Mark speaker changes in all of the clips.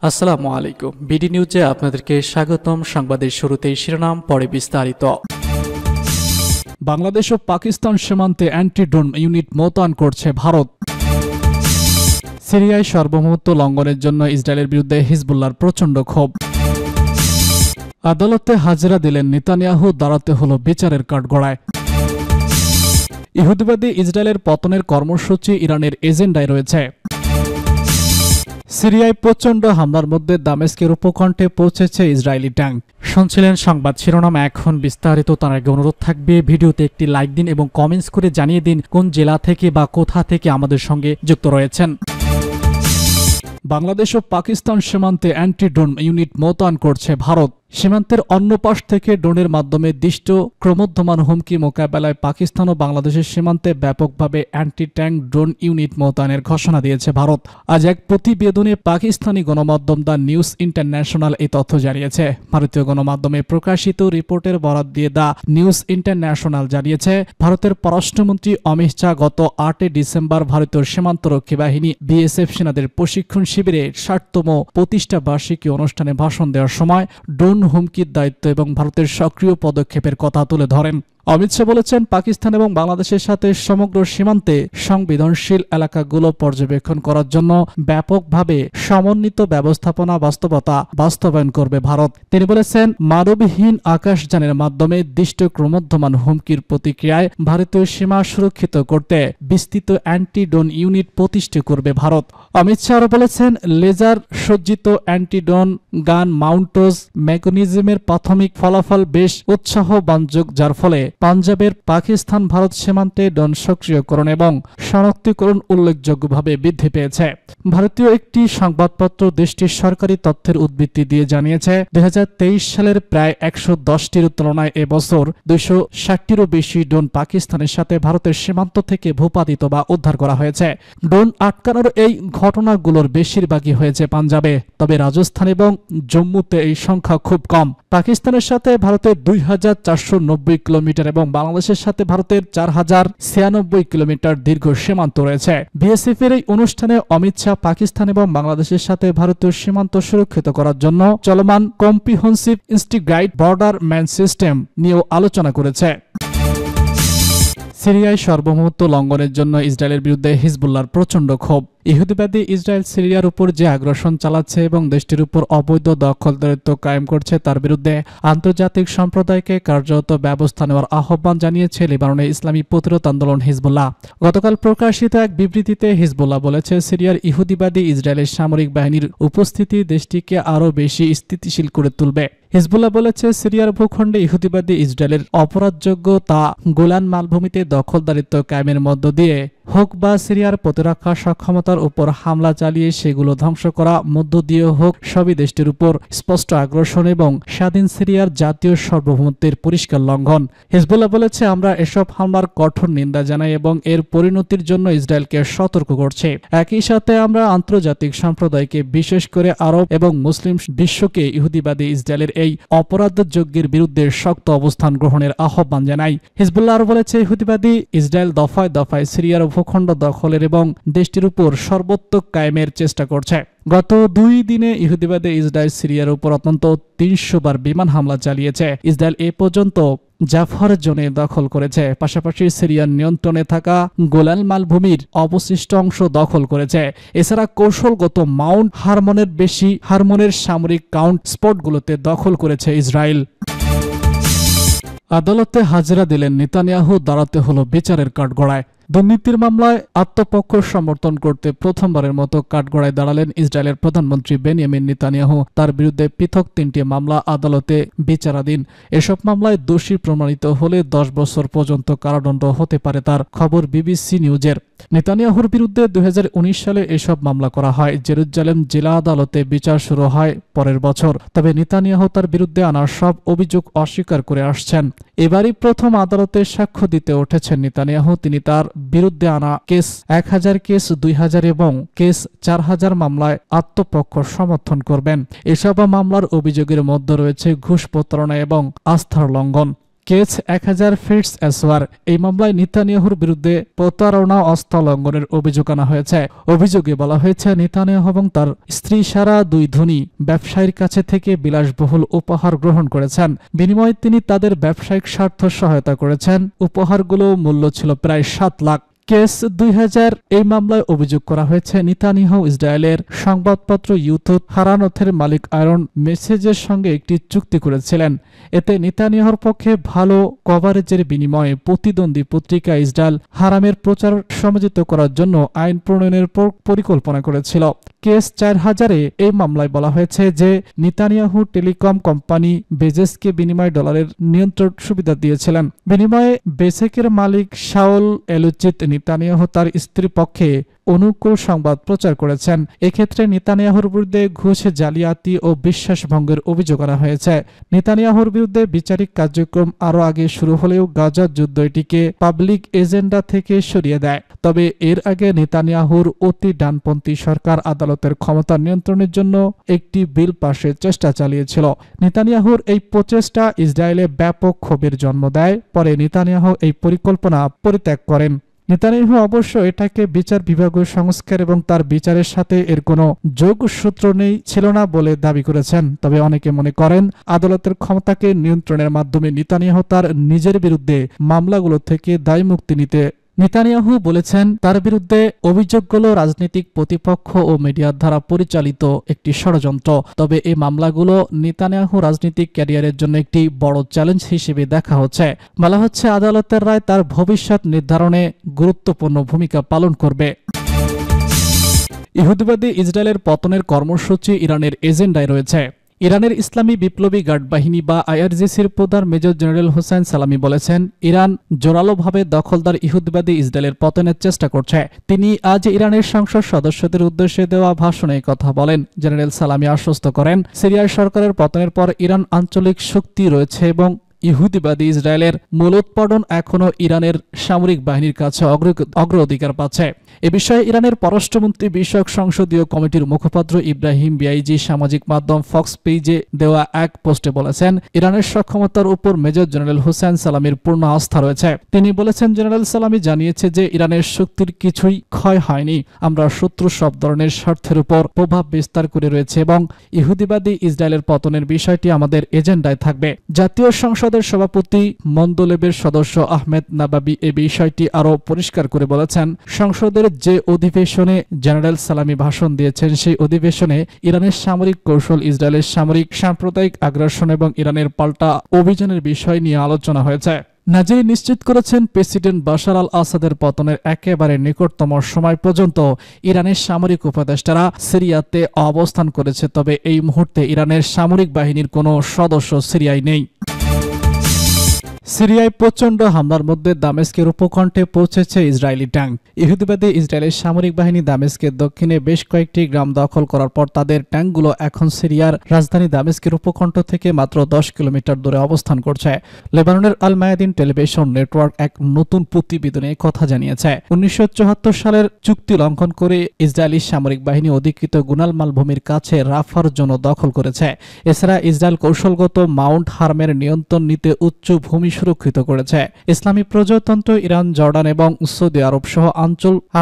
Speaker 1: আসসালামু আলাইকুম। বিডি নিউজে আপনাদেরকে স্বাগতম। সংবাদের শুরুতেই শিরোনাম, পরে বিস্তারিত।
Speaker 2: বাংলাদেশ ও পাকিস্তান সীমান্তে অ্যান্টি ড্রোন ইউনিট মোতায়েন করছে ভারত। সিরিয়ায় সার্বভৌমত্ব লঙ্ঘনের জন্য ইসরায়েলের বিরুদ্ধে হিজবুল্লাহর প্রচণ্ড ক্ষোভ। আদালতে হাজিরা দিলেন নেতানিয়াহু, দাঁড়াতে হলো বিচারের কাঠগড়ায়। ইহুদিবাদী ইসরায়েলের পতনের কর্মসূচি ইরানের এজেন্ডায় রয়েছে। সিরিয়ায় প্রচণ্ড হামলার মধ্যে দামেস্কের উপকণ্ঠে পৌঁছেছে ইসরায়েলি ট্যাঙ্ক।
Speaker 1: শুনছিলেন সংবাদ শিরোনাম, এখন বিস্তারিত। তার আগে অনুরোধ থাকবে ভিডিওতে একটি লাইক দিন এবং কমেন্টস করে জানিয়ে দিন কোন জেলা থেকে বা কোথা থেকে আমাদের সঙ্গে যুক্ত রয়েছেন।
Speaker 2: বাংলাদেশ ও পাকিস্তান সীমান্তে অ্যান্টি ড্রোন ইউনিট মোতায়েন করছে ভারত। সীমান্তের অন্য পাশ থেকে ড্রোনের মাধ্যমে দিষ্ট ক্রমোদ্ধমান হুমকি মোকাবেলায় পাকিস্তান ও বাংলাদেশের সীমান্তে ব্যাপকভাবে অ্যান্টি ট্যাঙ্ক ড্রোন ইউনিট মোতায়েনের ঘোষণা দিয়েছে ভারত। আজ এক প্রতিবেদনে পাকিস্তানি গণমাধ্যম দ্য নিউজ ইন্টারন্যাশনাল এই তথ্য জানিয়েছে। ভারতীয় গণমাধ্যমে প্রকাশিত রিপোর্টের বরাত দিয়ে দ্য নিউজ ইন্টারন্যাশনাল জানিয়েছে, ভারতের পররাষ্ট্রমন্ত্রী অমিত শাহ গত 8 ডিসেম্বর ভারতীয় সীমান্তরক্ষী বাহিনী বিএসএফ সেনাদের প্রশিক্ষণ শিবিরে 60তম প্রতিষ্ঠা বার্ষিকী অনুষ্ঠানে ভাষণ দেওয়ার সময় ড্রোন হুমকির দায়িত্ব এবং ভারতের সক্রিয় পদক্ষেপের কথা তুলে ধরেন। অমিত শাহ বলেছেন, পাকিস্তান এবং বাংলাদেশের সাথে সমগ্র সীমান্তে সংবেদনশীল এলাকাগুলো পর্যবেক্ষণ করার জন্য ব্যাপকভাবে সমন্বিত ব্যবস্থাপনা বাস্তবায়ন করবে ভারত। তিনি বলেছেন, মানবহীন আকাশযানের মাধ্যমে দিষ্ট ক্রমোদ্ধমান হুমকির প্রতিক্রিয়ায় ভারতীয় সীমা সুরক্ষিত করতে বিস্তৃত অ্যান্টি ড্রোন ইউনিট প্রতিষ্ঠা করবে ভারত। অমিত শাহ আরও বলেছেন, লেজার সজ্জিত অ্যান্টি ড্রোন গান মাউন্টজ মেকানিজমের প্রাথমিক ফলাফল বেশ উৎসাহব্যঞ্জক, যার ফলে পাঞ্জাবের পাকিস্তান ভারত সীমান্তে ড্রোন সক্রিয়করণ এবং শনাক্তকরণ উল্লেখযোগ্যভাবে বৃদ্ধি পেয়েছে। ভারতীয় একটি সংবাদপত্র দেশটির সরকারি তথ্যের উদ্ধৃতি দিয়ে জানিয়েছে, 2023 সালের প্রায় 110টির তুলনায় এবছর 260টিরও বেশি ড্রোন পাকিস্তানের সাথে ভারতের সীমান্ত থেকে ভূপাতিত বা উদ্ধার করা হয়েছে। ড্রোন আটকানোর এই ঘটনাগুলোর বেশিরভাগই হয়েছে পাঞ্জাবে, তবে রাজস্থান এবং জম্মুতে এই সংখ্যা খুব কম। পাকিস্তানের সাথে ভারতের 2490 কিলোমিটার এবং বাংলাদেশের সাথে ভারতের 4096 কিলোমিটার দীর্ঘ সীমান্ত রয়েছে। বিএসএফ এর এই অনুষ্ঠানে অমিত শাহ পাকিস্তান এবং বাংলাদেশের সাথে ভারতীয় সীমান্ত সুরক্ষিত করার জন্য চলমান comprehensive integrated border man system নিয়েও আলোচনা করেছে। সিরিয়ায় সার্বভৌমত্ব লঙ্ঘনের জন্য ইসরায়েলের বিরুদ্ধে হিজবুল্লাহর প্রচণ্ড ক্ষোভ। ইহুদিবাদী ইসরায়েল সিরিয়ার উপর যে আগ্রাসন চালাচ্ছে এবং দেশটির উপর অবৈধ দখলদারিত্ব কায়েম করছে, তার বিরুদ্ধে আন্তর্জাতিক সম্প্রদায়কে কার্যত ব্যবস্থা নেওয়ার আহ্বান জানিয়েছে লেবাননের ইসলামী প্রতিরোধ আন্দোলন হিজবুল্লাহ। গতকাল প্রকাশিত এক বিবৃতিতে হিজবুল্লাহ বলেছে, সিরিয়ার ইহুদিবাদী ইসরায়েলের সামরিক বাহিনীর উপস্থিতি দেশটিকে আরও বেশি স্থিতিশীল করে তুলবে। হিজবুল্লাহ বলেছে, সিরিয়ার ভূখণ্ডে ইহুদিবাদী ইসরায়েলের অপরাধযোগ্য তা গোলান মালভূমিতে দখলদারিত্ব কায়েমের মধ্য দিয়ে হোক বা সিরিয়ার প্রতিরক্ষা সক্ষমতার উপর হামলা চালিয়ে সেগুলো ধ্বংস করা মধ্য দিয়ে হোক, সবই দেশটির উপর স্পষ্ট আগ্রাসন এবং স্বাধীন সিরিয়ার জাতীয় সার্বভৌমত্বের পরিষ্কার লঙ্ঘন। হিজবুল্লাহ বলেছে, আমরা এসব হামলার কঠোর নিন্দা জানাই এবং এর পরিণতির জন্য ইসরায়েলকে সতর্ক করছি। একই সাথে আমরা আন্তর্জাতিক সম্প্রদায়কে, বিশেষ করে আরব এবং মুসলিম বিশ্বকে ইহুদিবাদী ইসরায়েলের এই অপরাধযজ্ঞের বিরুদ্ধে শক্ত অবস্থান গ্রহণের আহ্বান জানাই। হিজবুল্লাহ আরও বলেছে, ইহুদিবাদী ইসরায়েল দফায় দফায় সিরিয়ার ভূখণ্ড দখলের এবং দেশটির উপর সর্বোত্তক কায়েমের চেষ্টা করছে। গত 2 দিনে ইহুদিবাদী ইসরায়েল সিরিয়ার উপর অন্তত 300 বার বিমান হামলা চালিয়েছে। ইসরায়েল এ পর্যন্ত জাফর জোনে দখল করেছে, পাশাপাশি সিরিয়ার নিয়ন্ত্রণে থাকা গোলান মালভূমির অবশিষ্ট অংশ দখল করেছে। এছাড়া কৌশলগত মাউন্ট হারমনের সামরিক কাউন্ট স্পটগুলোতে দখল করেছে ইসরায়েল। আদালতে হাজিরা দিলেন নেতানিয়াহু, দাঁড়াতে হলো বিচারের কাঠগড়ায়। দুর্নীতির মামলায় আত্মপক্ষ সমর্থন করতে প্রথমবারের মতো কাঠগড়ায় দাঁড়ালেন ইসরায়েলের প্রধানমন্ত্রী বেনিয়ামিন নেতানিয়াহু। তার বিরুদ্ধে পৃথক 3টি মামলা আদালতে বিচারাধীন। এসব মামলায় দোষী প্রমাণিত হলে 10 বছর পর্যন্ত কারাদণ্ড হতে পারে তার, খবর বিবিসি নিউজের। নেতানিয়াহুর বিরুদ্ধে 2019 সালে এসব মামলা করা হয়। জেরুজালেম জেলা আদালতে বিচার শুরু হয় পরের বছর, তবে নেতানিয়াহু তার বিরুদ্ধে আনা সব অভিযোগ অস্বীকার করে আসছেন। এবারই প্রথম আদালতে সাক্ষ্য দিতে উঠেছেন নেতানিয়াহু। তিনি তার বিরুদ্ধে আনা কেস 1000, কেস 2000 এবং কেস 4000 মামলায় আত্মপক্ষ সমর্থন করবেন। এসব মামলার অভিযোগের মধ্যে রয়েছে ঘুষ প্রতারণা এবং আস্থার লঙ্ঘন। কেস 1000 ফিটস এসওয়ার। এই মামলায় নেতানিয়াহুর বিরুদ্ধে প্রতারণা অস্ত্র লঙ্ঘনের অভিযোগ আনা হয়েছে। অভিযোগে বলা হয়েছে নেতানিয়াহু এবং তার স্ত্রী সারা দুই ধনী ব্যবসায়ীর কাছে থেকে বিলাসবহুল উপহার গ্রহণ করেছেন। বিনিময়ে তিনি তাদের ব্যবসায়িক স্বার্থ সহায়তা করেছেন। উপহারগুলো মূল্য ছিল প্রায় 7 লাখ। কেস 2000 এই মামলায় অভিযোগ করা হয়েছে নেতানিয়াহু ইসরায়েলের সংবাদপত্র ইউথুত হারানথের মালিক আয়রন মেসেজের সঙ্গে একটি চুক্তি করেছিলেন। এতে নেতানিয়াহুর পক্ষে ভালো কভারেজের বিনিময়ে প্রতিদ্বন্দ্বী পত্রিকা ইসরায়েল হারামের প্রচার সমাজিত করার জন্য আইন প্রণয়নের পরিকল্পনা করেছিল। কেস 4000-এ এই মামলায় বলা হয়েছে যে নেতানিয়াহু টেলিকম কোম্পানি বেজেসকে বিনিময় ডলারের নিয়ন্ত্রণ সুবিধা দিয়েছিলেন। বিনিময়ে বেসেকের মালিক শাওল এলুচিত নেতানিয়াহু তার স্ত্রীর পক্ষে অনুকূল সংবাদ প্রচার করেছেন। এক্ষেত্রে নেতানিয়াহুর বিরুদ্ধে ঘুষ জালিয়াতি ও বিশ্বাসভঙ্গের অভিযোগ করা হয়েছে। নেতানিয়াহুর বিরুদ্ধে বিচারিক কার্যক্রম আরও আগে শুরু হলেও গাজা যুদ্ধ এটিকে পাবলিক এজেন্ডা থেকে সরিয়ে দেয়। তবে এর আগে নেতানিয়াহুর অতি ডানপন্থী সরকার আদালতের ক্ষমতা নিয়ন্ত্রণের জন্য একটি বিল পাশের চেষ্টা চালিয়েছিল। নেতানিয়াহুর এই প্রচেষ্টা ইসরায়েলে ব্যাপক ক্ষোভের জন্ম দেয়। পরে নেতানিয়াহু এই পরিকল্পনা পরিত্যাগ করেন। নেতানিয়াহু অবশ্য এটাকে বিচার বিভাগীয় সংস্কার এবং তার বিচারের সাথে এর কোনো যোগসূত্র ছিল না বলে দাবি করেছেন। তবে অনেকে মনে করেন আদালতের ক্ষমতাকে নিয়ন্ত্রণের মাধ্যমে নেতানিয়াহু তার নিজের বিরুদ্ধে মামলাগুলো থেকে দায়মুক্তি নিতে নেতানিয়াহু বলেছেন তার বিরুদ্ধে অভিযোগগুলো রাজনৈতিক প্রতিপক্ষ ও মিডিয়ার দ্বারা পরিচালিত একটি ষড়যন্ত্র। তবে এই মামলাগুলো নেতানিয়াহু রাজনৈতিক ক্যারিয়ারের জন্য একটি বড় চ্যালেঞ্জ হিসেবে দেখা হচ্ছে। বলা হচ্ছে আদালতের রায় তার ভবিষ্যৎ নির্ধারণে গুরুত্বপূর্ণ ভূমিকা পালন করবে। ইহুদিবাদী ইসরায়েলের পতনের কর্মসূচি ইরানের এজেন্ডায় রয়েছে। ইরানের ইসলামী বিপ্লবী গার্ড বাহিনী বা আইআরজিসির প্রধান মেজর জেনারেল হোসেন সালামি বলেছেন ইরান জোরালোভাবে দখলদার ইহুদিবাদী ইসরায়েলের পতনের চেষ্টা করছে। তিনি আজ ইরানের সংসদ সদস্যদের উদ্দেশ্যে দেওয়া ভাষণে কথা বলেন। জেনারেল সালামি আশ্বস্ত করেন সিরিয়ার সরকারের পতনের পর ইরান আঞ্চলিক শক্তি রয়েছে এবং ইহুদিবাদী ইসরায়েলের মূলোৎপাদন এখনও ইরানের সামরিক বাহিনীর কাছে অগ্রাধিকার পাচ্ছে। এ বিষয়ে ইরানের পররাষ্ট্রমন্ত্রী বিষয়ক সংসদীয় কমিটির মুখপাত্র ইব্রাহিম বিআইজি সামাজিক মাধ্যম ফক্স পেজে দেওয়া এক পোস্টে বলেছেন ইরানের সক্ষমতার উপর মেজর জেনারেল হোসেন সালামির পূর্ণ আস্থা রয়েছে। তিনি বলেছেন জেনারেল সালামি জানিয়েছে যে ইরানের শক্তির কিছুই ক্ষয় হয়নি। আমরা শত্রু সব ধরনের স্বার্থের উপর প্রভাব বিস্তার করে রয়েছে এবং ইহুদিবাদী ইসরায়েলের পতনের বিষয়টি আমাদের এজেন্ডায় থাকবে। জাতীয় সংসদ সভাপতি মন্দলেবের সদস্য আহমেদ নাবাবি এই বিষয়টি আরও পরিষ্কার করে বলেছেন সংসদের যে অধিবেশনে জেনারেল সালামি ভাষণ দিয়েছেন সেই অধিবেশনে ইরানের সামরিক কৌশল, ইসরায়েলের সামরিক সাম্প্রদায়িক আগ্রাসন এবং ইরানের পাল্টা অভিযানের বিষয় নিয়ে আলোচনা হয়েছে। নাজিরি নিশ্চিত করেছেন প্রেসিডেন্ট বাশার আল আসাদের পতনের একেবারে নিকটতম সময় পর্যন্ত ইরানের সামরিক উপদেষ্টারা সিরিয়াতে অবস্থান করেছে। তবে এই মুহূর্তে ইরানের সামরিক বাহিনীর কোনো সদস্য সিরিয়ায় নেই। সিরিয়ায় প্রচণ্ড হামলার মধ্যে দামেস্কের উপকণ্ঠে পৌঁছেছে ইসরায়েলি ট্যাঙ্ক। ইহুদিবাদী ইসরায়েলের সামরিক বাহিনী দামেস্কের দক্ষিণে বেশ কয়েকটি গ্রাম দখল করার পর তাদের ট্যাঙ্কগুলো এখন সিরিয়ার রাজধানী দামেস্কের উপকণ্ঠ থেকে মাত্র 10 কিলোমিটার দূরে অবস্থান করছে। লেবাননের আল মায়াদিন টেলিভিশন নেটওয়ার্ক এক নতুন প্রতিবেদনে কথা জানিয়েছে 1974 সালের চুক্তি লঙ্ঘন করে ইসরায়েলি সামরিক বাহিনী অধিকৃত গুনাল মালভূমির কাছে রাফার জন্য দখল করেছে। এছাড়া ইসরায়েল কৌশলগত মাউন্ট হারমের নিয়ন্ত্রণ নিতে উচ্চ ভূমি সুরক্ষিত করেছে। ইসলামী প্রজাতন্ত্র, ইরান, জর্ডান এবং সৌদি আরব সহ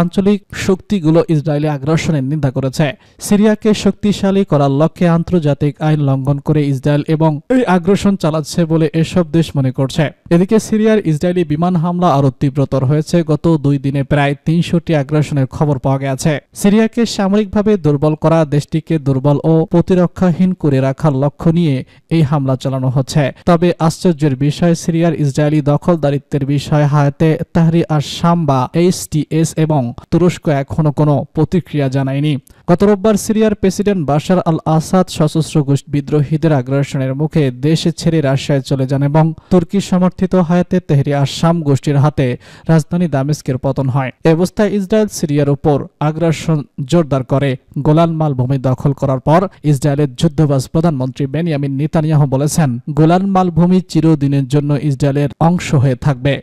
Speaker 2: আঞ্চলিক শক্তিগুলো ইসরায়েলি আগ্রাসনের নিন্দা করেছে। সিরিয়াকে শক্তিশালী করার লক্ষ্যে আন্তর্জাতিক আইন লঙ্ঘন করে ইসরায়েল এবং এই আগ্রাসন চালাচ্ছে বলে এসব দেশ মনে করছে। এদিকে সিরিয়ার ইসরায়েলি বিমান হামলা আরো তীব্রতর হয়েছে। গত 2 দিনে প্রায় 300টি আগ্রাসনের খবর পাওয়া গেছে। সিরিয়াকে সামরিকভাবে দুর্বল করা, দেশটিকে দুর্বল ও প্রতিরক্ষাহীন করে রাখার লক্ষ্য নিয়ে এই হামলা চালানো হচ্ছে। তবে আশ্চর্যের বিষয় সিরিয়ার ইসরায়েলি দখলদারিত্বের বিষয়ে হায়াতে তাহরির আশ-শাম বা HTS এবং তুরস্ক এখনো কোনো প্রতিক্রিয়া জানায়নি। গত রোববার সিরিয়ার প্রেসিডেন্ট বাশার আল আসাদ সশস্ত্র বিদ্রোহীদের আগ্রাসনের মুখে দেশ ছেড়ে রাশিয়ায় চলে যান এবং তুর্কি সমর্থিত হায়াতে তাহরির আশ-শাম গোষ্ঠীর হাতে রাজধানী দামেস্কের পতন হয়। এ অবস্থায় ইসরায়েল সিরিয়ার উপর আগ্রাসন জোরদার করে। গোলান মালভূমি দখল করার পর ইসরায়েলের যুদ্ধবাজ প্রধানমন্ত্রী বেনিয়ামিন নেতানিয়াহু বলেছেন গোলান মালভূমি চিরদিনের জন্য ইসরায়েলের অংশ হয়ে থাকবে।